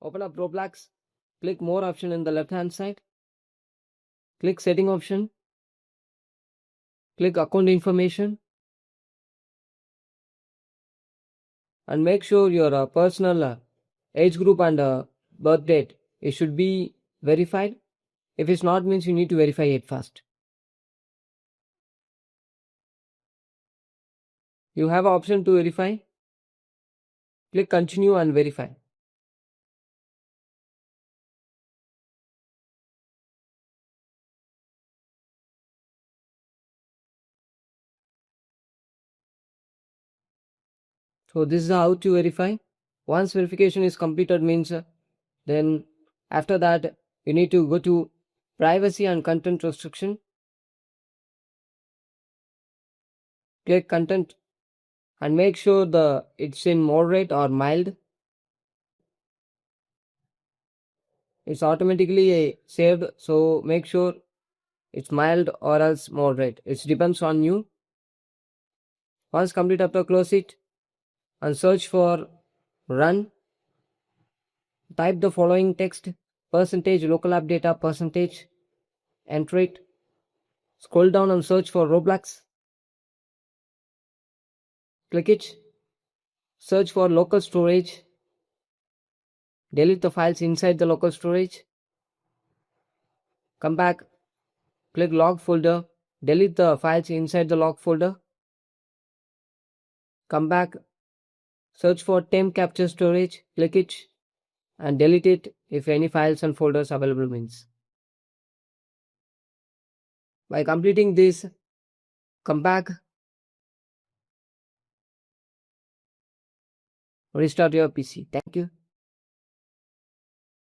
Open up Roblox, click more option in the left hand side, click setting option, click account information, and make sure your personal age group and birth date it should be verified. If it's not, means you need to verify it first. You have an option to verify. Click continue and verify. So this is how to verify. Once verification is completed means then after that you need to go to privacy and content restriction. Click content and make sure it's in moderate or mild. It's automatically saved, so make sure it's mild or else moderate. It depends on you. Once complete, after close it and search for run. Type the following text: percentage local app data percentage. Enter it. Scroll down and search for Roblox. Click it. Search for local storage. Delete the files inside the local storage. Come back. Click log folder. Delete the files inside the log folder. Come back. Search for temp capture storage. Click it and delete it if any files and folders available means. By completing this, come back, restart your PC. Thank you.